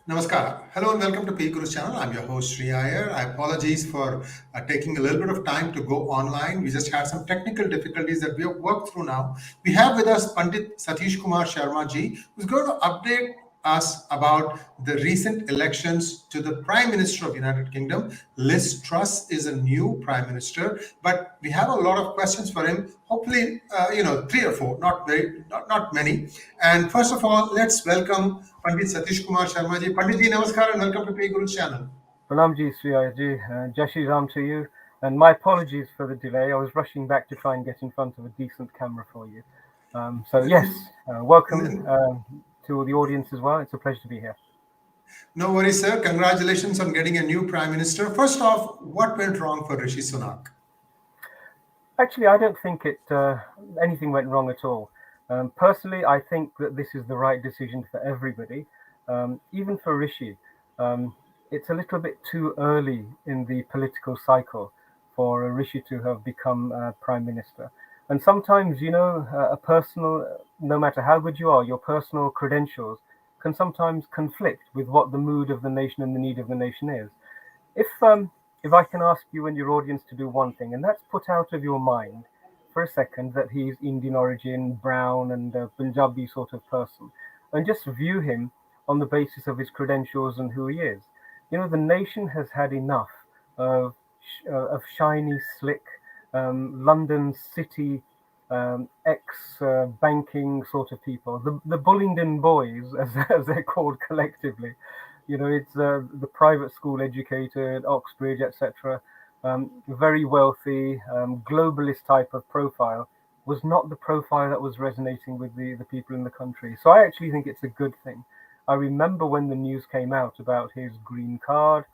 Namaskar. Hello and welcome to PGurus channel. I'm your host Sri Iyer. I apologize for taking a little bit of time to go online. We just had some technical difficulties that we have worked through now. We have with us Pandit Satish Kumar Sharma ji, who's going to update us about the recent elections to the Prime Minister of United Kingdom. Liz Truss is a new Prime Minister, but we have a lot of questions for him. Hopefully, three or four, not many. And first of all, let's welcome Pandit Satish Kumar Sharma ji. Pandit ji, namaskar and welcome to PGurus channel. Pranamji, Sriyaji, Jashi Ram to you. And my apologies for the delay. I was rushing back to try and get in front of a decent camera for you. Welcome to the audience as well. It's a pleasure to be here. No worries, sir. Congratulations on getting a new Prime Minister. First off, what went wrong for Rishi Sunak? Actually, I don't think anything went wrong at all. Personally, I think that this is the right decision for everybody, even for Rishi. It's a little bit too early in the political cycle for Rishi to have become Prime Minister. And sometimes, no matter how good you are, your personal credentials can sometimes conflict with what the mood of the nation and the need of the nation is. If I can ask you and your audience to do one thing, and that's put out of your mind for a second that he's Indian origin, brown and Punjabi sort of person, and just view him on the basis of his credentials and who he is. The nation has had enough of shiny, slick, London city, ex-banking sort of people, the Bullingdon boys, as they're called collectively. It's the private school educated, Oxbridge, etc., very wealthy, globalist type of profile, was not the profile that was resonating with the people in the country. So I actually think it's a good thing. I remember when the news came out about his green card,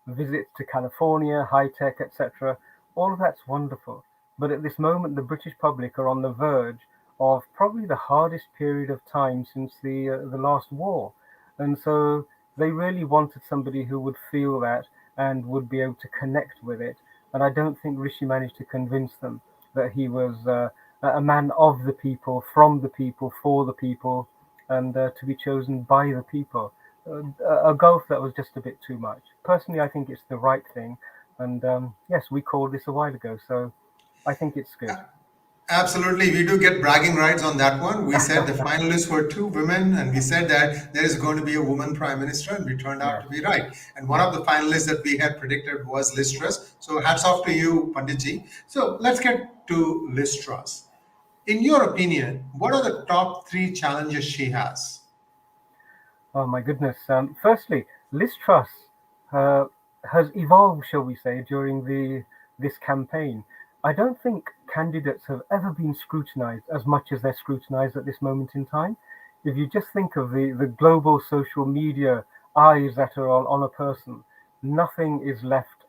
visits to California, high tech, etc. All of that's wonderful. But at this moment, the British public are on the verge of probably the hardest period of time since the last war. And so they really wanted somebody who would feel that and would be able to connect with it. And I don't think Rishi managed to convince them that he was a man of the people, from the people, for the people, and to be chosen by the people. A gulf that was just a bit too much. Personally, I think it's the right thing. And yes, we called this a while ago, so I think it's good. Absolutely, we do get bragging rights on that one. We said the finalists were two women, and we said that there is going to be a woman prime minister, and we turned out to be right. And one of the finalists that we had predicted was Liz Truss. So hats off to you, Panditji. So let's get to Liz Truss. In your opinion, what are the top three challenges she has? Oh my goodness. Firstly, Liz Truss has evolved, shall we say, during this campaign. I don't think candidates have ever been scrutinized as much as they're scrutinized at this moment in time. If you just think of the global social media eyes that are on a person, nothing is left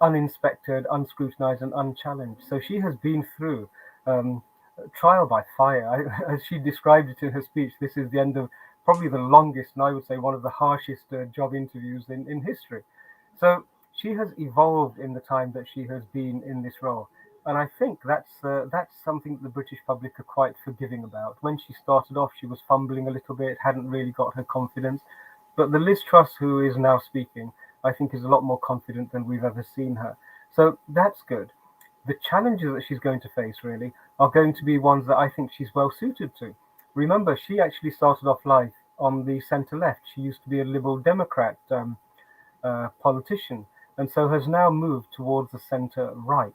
uninspected, unscrutinized, and unchallenged. So she has been through trial by fire. As she described it in her speech, this is the end of probably the longest, and I would say one of the harshest job interviews in history. So she has evolved in the time that she has been in this role. And I think that's something that the British public are quite forgiving about. When she started off, she was fumbling a little bit, hadn't really got her confidence. But the Liz Truss who is now speaking, I think is a lot more confident than we've ever seen her. So that's good. The challenges that she's going to face really are going to be ones that I think she's well suited to. Remember, she actually started off life on the centre left. She used to be a Liberal Democrat politician, and so has now moved towards the centre right.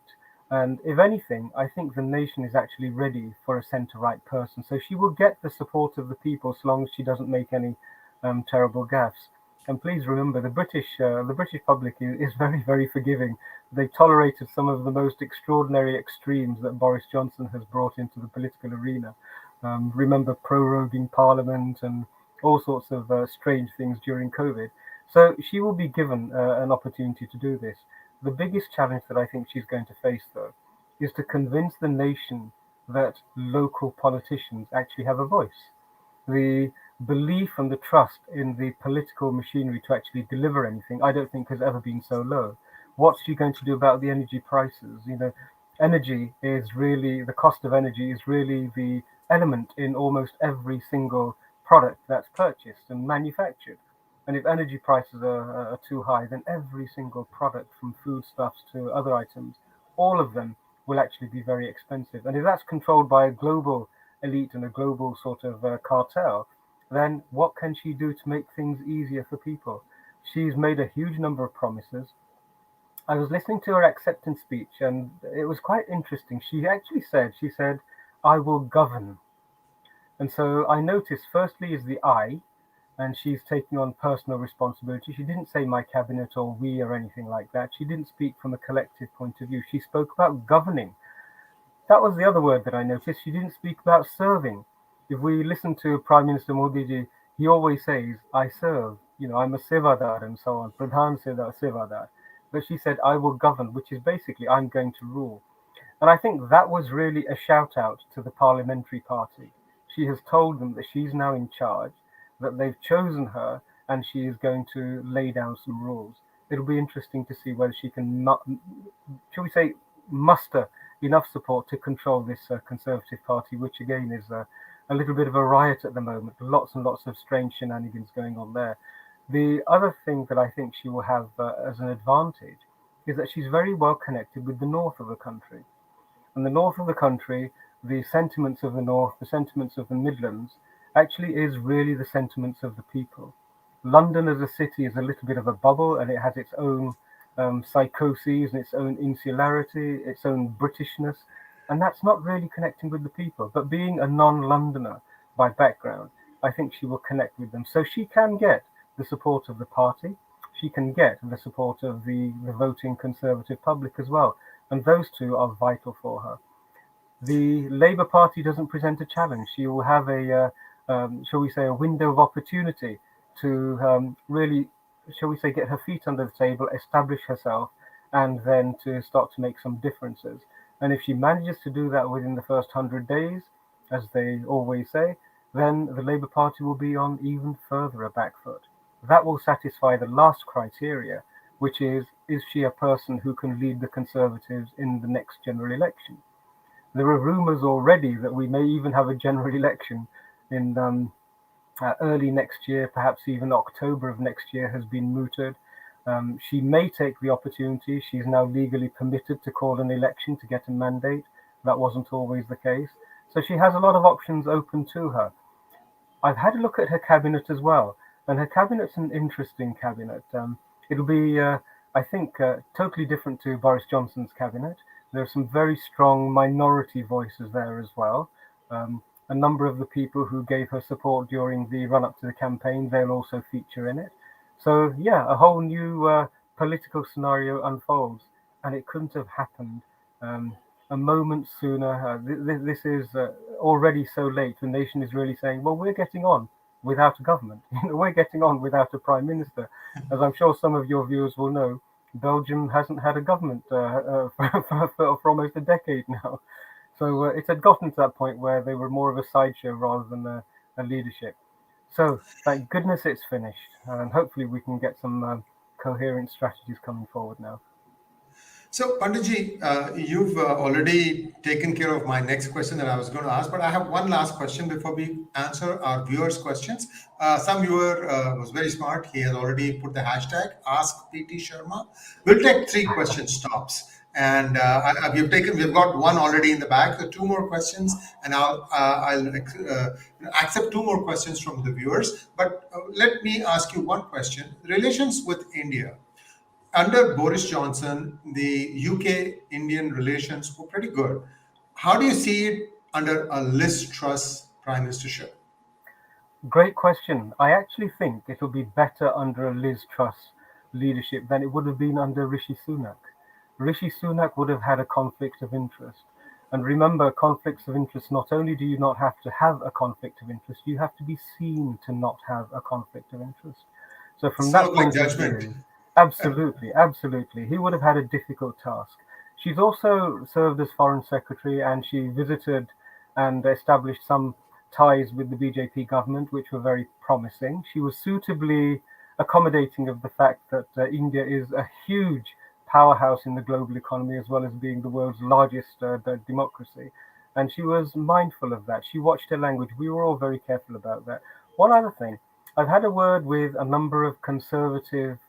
And if anything, I think the nation is actually ready for a centre right person. So she will get the support of the people so long as she doesn't make any terrible gaffes. And please remember, the British public is very, very forgiving. They've tolerated some of the most extraordinary extremes that Boris Johnson has brought into the political arena. Remember proroguing Parliament and all sorts of strange things during COVID. So she will be given an opportunity to do this. The biggest challenge that I think she's going to face, though, is to convince the nation that local politicians actually have a voice. The belief and the trust in the political machinery to actually deliver anything, I don't think has ever been so low. What's she going to do about the energy prices? Energy is really, the cost of energy is really the element in almost every single product that's purchased and manufactured. And if energy prices are too high, then every single product, from foodstuffs to other items, all of them will actually be very expensive. And if that's controlled by a global elite and a global sort of cartel, then what can she do to make things easier for people? She's made a huge number of promises. I was listening to her acceptance speech, and it was quite interesting. She said, I will govern. And so I noticed, firstly, is the I, and she's taking on personal responsibility. She didn't say my cabinet or we or anything like that. She didn't speak from a collective point of view. She spoke about governing. That was the other word that I noticed. She didn't speak about serving. If we listen to Prime Minister Modi ji, he always says, I serve, I'm a sevadar and so on, Pradhan Sevadar. But she said, I will govern, which is basically, I'm going to rule. And I think that was really a shout out to the parliamentary party. She has told them that she's now in charge, that they've chosen her, and she is going to lay down some rules. It'll be interesting to see whether she can, shall we say, muster enough support to control this Conservative Party, which again is a little bit of a riot at the moment. Lots and lots of strange shenanigans going on there. The other thing that I think she will have as an advantage is that she's very well connected with the north of the country. And the north of the country, the sentiments of the north, the sentiments of the Midlands, actually is really the sentiments of the people. London as a city is a little bit of a bubble, and it has its own psychoses and its own insularity, its own Britishness, and that's not really connecting with the people. But being a non-Londoner by background, I think she will connect with them. So she can get the support of the party, she can get the support of the voting Conservative public as well, and those two are vital for her. The Labour Party doesn't present a challenge. She will have shall we say, a window of opportunity to really, shall we say, get her feet under the table, establish herself, and then to start to make some differences. And if she manages to do that within the first 100 days, as they always say, then the Labour Party will be on even further a back foot. That will satisfy the last criteria, which is she a person who can lead the Conservatives in the next general election? There are rumours already that we may even have a general election in early next year, perhaps even October of next year has been mooted. She may take the opportunity. She's now legally permitted to call an election to get a mandate. That wasn't always the case. So she has a lot of options open to her. I've had a look at her cabinet as well, and her cabinet's an interesting cabinet. It'll be, I think, totally different to Boris Johnson's cabinet. There are some very strong minority voices there as well. A number of the people who gave her support during the run-up to the campaign, they'll also feature in it. So, yeah, a whole new political scenario unfolds, and it couldn't have happened a moment sooner. This is already so late. The nation is really saying, well, we're getting on without a government. We're getting on without a prime minister. As I'm sure some of your viewers will know, Belgium hasn't had a government for almost a decade now. So it had gotten to that point where they were more of a sideshow rather than a leadership. So thank goodness it's finished, and hopefully we can get some coherent strategies coming forward now. So, Panditji, you've already taken care of my next question that I was going to ask, but I have one last question before we answer our viewers' questions. Some viewer was very smart. He has already put the hashtag #AskPT_Sharma. We'll take 3 questions tops. And we've got one already in the bag, so 2 more questions, and I'll accept 2 more questions from the viewers. But let me ask you one question. Relations with India. Under Boris Johnson, the UK-Indian relations were pretty good. How do you see it under a Liz Truss prime ministership? Great question. I actually think it'll be better under a Liz Truss leadership than it would have been under Rishi Sunak. Rishi Sunak would have had a conflict of interest. And remember, conflicts of interest, not only do you not have to have a conflict of interest, you have to be seen to not have a conflict of interest. So from that point of view, absolutely. He would have had a difficult task. She's also served as Foreign Secretary, and she visited and established some ties with the BJP government, which were very promising. She was suitably accommodating of the fact that India is a huge powerhouse in the global economy, as well as being the world's largest democracy. And she was mindful of that. She watched her language. We were all very careful about that. One other thing, I've had a word with a number of conservative,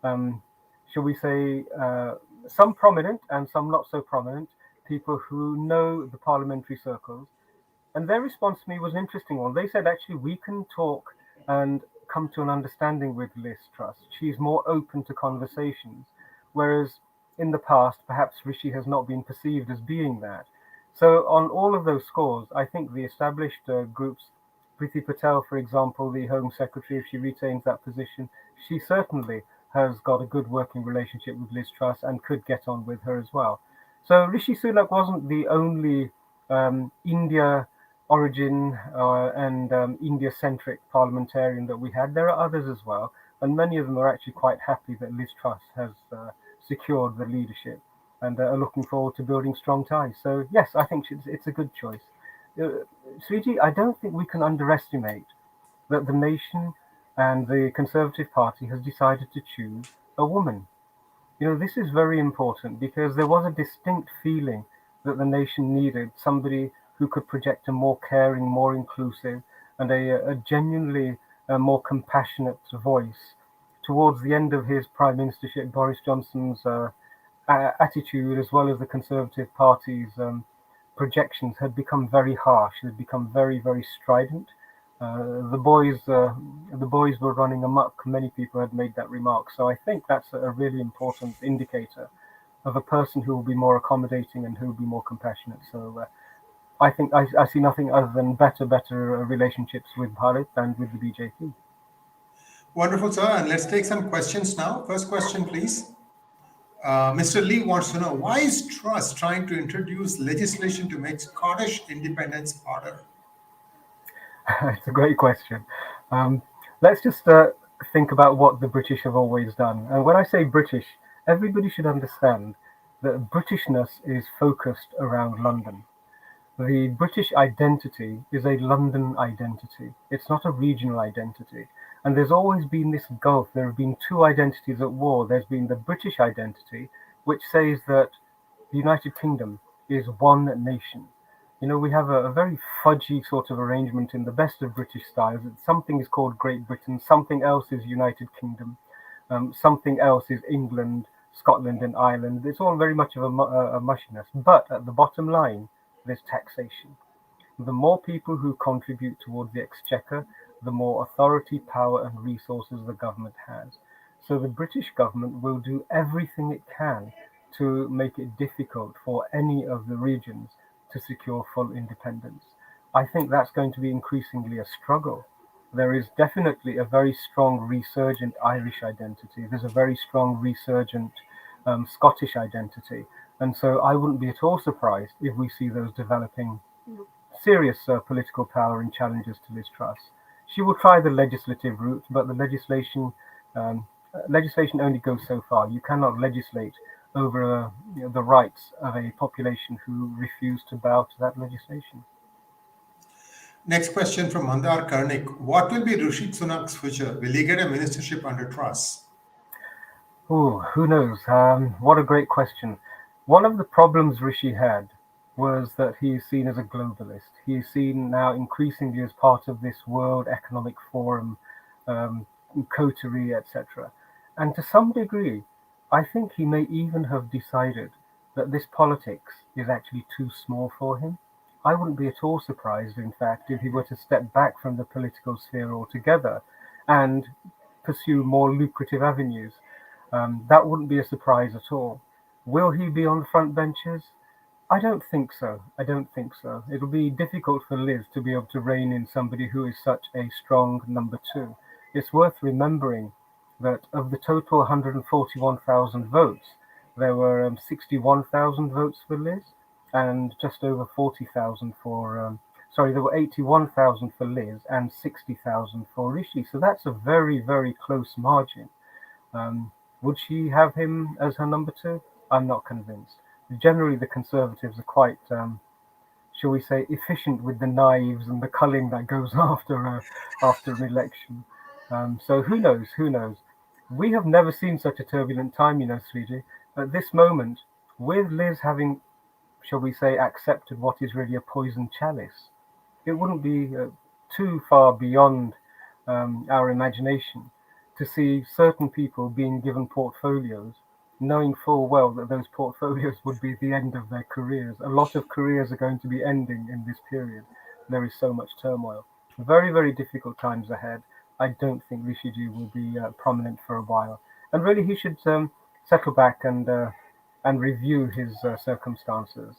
shall we say, some prominent and some not so prominent people who know the parliamentary circles. And their response to me was an interesting one. They said, actually, we can talk and come to an understanding with Liz Truss. She's more open to conversations, whereas in the past, perhaps Rishi has not been perceived as being that. So on all of those scores, I think the established groups, Priti Patel, for example, the Home Secretary, if she retains that position, she certainly has got a good working relationship with Liz Truss and could get on with her as well. So Rishi Sunak wasn't the only India origin and India-centric parliamentarian that we had. There are others as well, and many of them are actually quite happy that Liz Truss has secured the leadership and are looking forward to building strong ties. So yes, I think it's a good choice. Sweetie, I don't think we can underestimate that the nation and the Conservative Party has decided to choose a woman. This is very important because there was a distinct feeling that the nation needed somebody who could project a more caring, more inclusive, and a genuinely more compassionate voice. Towards the end of his prime ministership, Boris Johnson's attitude, as well as the Conservative Party's projections, had become very harsh. Had become very, very strident. The boys were running amok. Many people had made that remark. So I think that's a really important indicator of a person who will be more accommodating and who will be more compassionate. So I think I see nothing other than better relationships with Bharat and with the BJP. Wonderful, sir. And let's take some questions now. First question, please. Mr. Lee wants to know, why is Truss trying to introduce legislation to make Scottish independence harder? It's a great question. Let's just think about what the British have always done. And when I say British, everybody should understand that Britishness is focused around London. The British identity is a London identity. It's not a regional identity. And there's always been this gulf. There have been two identities at war. There's been the British identity, which says that the United Kingdom is one nation. We have a very fudgy sort of arrangement in the best of British styles. Something is called Great Britain, something else is United Kingdom, something else is England, Scotland and Ireland. It's all very much of a mushiness. But at the bottom line, there's taxation. The more people who contribute towards the exchequer, the more authority, power and resources the government has. So the British government will do everything it can to make it difficult for any of the regions to secure full independence. I think that's going to be increasingly a struggle. There is definitely a very strong resurgent Irish identity. There's a very strong resurgent Scottish identity. And so I wouldn't be at all surprised if we see those developing serious political power and challenges to Liz Truss. She will try the legislative route, but the legislation only goes so far. You cannot legislate over the rights of a population who refuse to bow to that legislation. Next question from Mandar Karnik. What will be Rishi Sunak's future? Will he get a ministership under Truss? Oh, who knows? What a great question. One of the problems Rishi had was that he is seen as a globalist. He is seen now increasingly as part of this World Economic Forum, coterie, etc. And to some degree, I think he may even have decided that this politics is actually too small for him. I wouldn't be at all surprised, in fact, if he were to step back from the political sphere altogether and pursue more lucrative avenues. That wouldn't be a surprise at all. Will he be on the front benches? I don't think so. It'll be difficult for Liz to be able to rein in somebody who is such a strong number two. It's worth remembering that of the total 141,000 votes, there were 61,000 votes for Liz and just over 40,000 for, there were 81,000 for Liz and 60,000 for Rishi. So that's a very, very close margin. Would she have him as her number two? I'm not convinced. Generally, the Conservatives are quite, shall we say, efficient with the knives and the culling that goes after an election. So who knows? We have never seen such a turbulent time, sweetie. At this moment, with Liz having, shall we say, accepted what is really a poison chalice, it wouldn't be too far beyond our imagination to see certain people being given portfolios, knowing full well that those portfolios would be the end of their careers. A lot of careers are going to be ending in this period. There is so much turmoil. Very, very difficult times ahead. I don't think Rishi will be prominent for a while. And really, he should settle back and review his circumstances.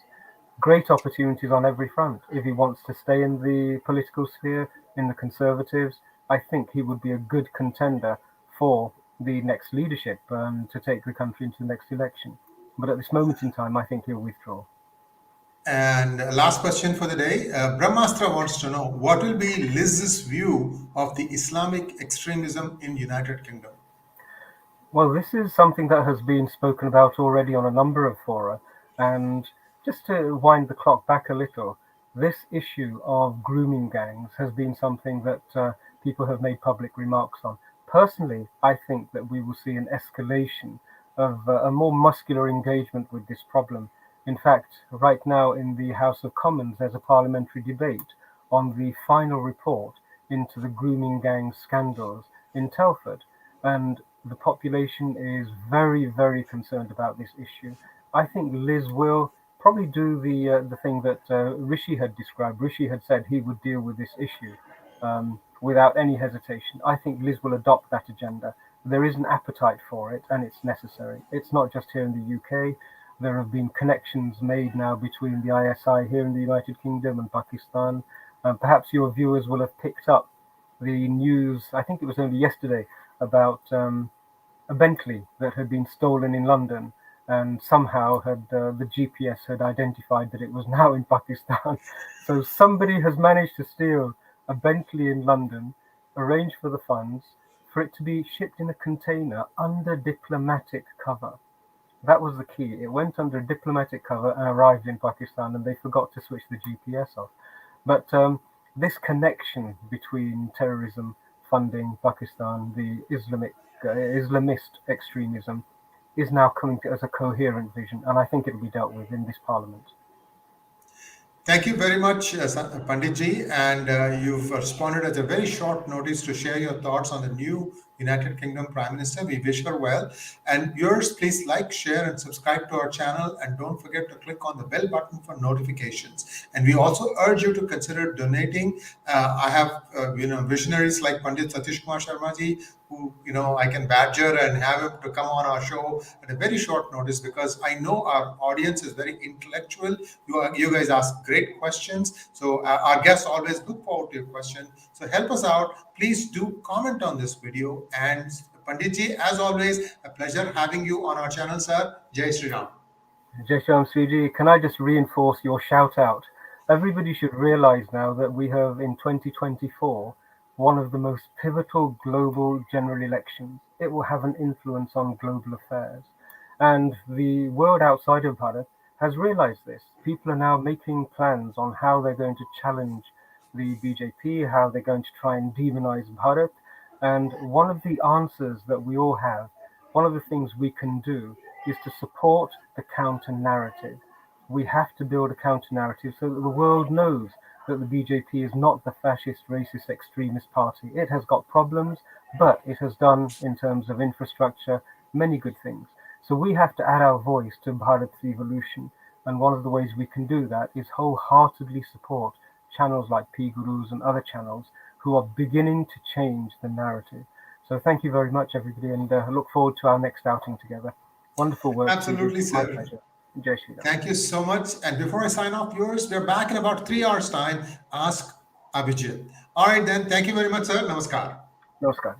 Great opportunities on every front. If he wants to stay in the political sphere, in the Conservatives, I think he would be a good contender for the next leadership to take the country into the next election. But at this moment in time, I think he'll withdraw. And last question for the day. Brahmastra wants to know, what will be Liz's view of the Islamic extremism in United Kingdom? Well, this is something that has been spoken about already on a number of fora. And just to wind the clock back a little, this issue of grooming gangs has been something that people have made public remarks on. Personally, I think that we will see an escalation of a more muscular engagement with this problem. In fact, right now in the House of Commons, there's a parliamentary debate on the final report into the grooming gang scandals in Telford. And the population is very, very concerned about this issue. I think Liz will probably do the thing that Rishi had described. Rishi had said he would deal with this issue without any hesitation. I think Liz will adopt that agenda. There is an appetite for it, and it's necessary. It's not just here in the UK. There have been connections made now between the ISI here in the United Kingdom and Pakistan. Perhaps your viewers will have picked up the news, I think it was only yesterday, about a Bentley that had been stolen in London, and somehow had the GPS had identified that it was now in Pakistan. So somebody has managed to steal a Bentley in London, arrange for the funds, for it to be shipped in a container under diplomatic cover. That was the key. It went under diplomatic cover and arrived in Pakistan, and they forgot to switch the GPS off. But this connection between terrorism funding Pakistan, the Islamist extremism, is now coming as a coherent vision, and I think it will be dealt with in this parliament. Thank you very much, Panditji, and you've responded at a very short notice to share your thoughts on the new United Kingdom Prime Minister. We wish her well. And viewers, please like, share, and subscribe to our channel, and don't forget to click on the bell button for notifications. And we also urge you to consider donating. I have visionaries like Pandit Satish K Sharma, who I can badger and have him to come on our show at a very short notice, because I know our audience is very intellectual. You guys ask great questions, so our guests always look forward to your question. So help us out. Please do comment on this video. And Panditji, as always, a pleasure having you on our channel, sir. Jai Shri Ram. 𝙤𝙧𝙤𝙪, can I just reinforce your shout out? Everybody should realize now that we have in 2024 one of the most pivotal global general elections. It will have an influence on global affairs. And the world outside of Bharat has realized this. People are now making plans on how they're going to challenge the BJP, how they're going to try and demonize Bharat. And one of the answers that we all have, one of the things we can do, is to support the counter-narrative. We have to build a counter-narrative so that the world knows that the BJP is not the fascist, racist, extremist party. It has got problems, but it has done, in terms of infrastructure, many good things. So we have to add our voice to Bharat's evolution. And one of the ways we can do that is wholeheartedly support channels like PGurus and other channels who are beginning to change the narrative. So thank you very much, everybody, and I look forward to our next outing together. Wonderful work. Absolutely, sir. My pleasure. Jai Shri Ram. Thank you so much. And before I sign off, viewers, we're back in about 3 hours' time. Ask Abhijit. All right, then. Thank you very much, sir. Namaskar. Namaskar.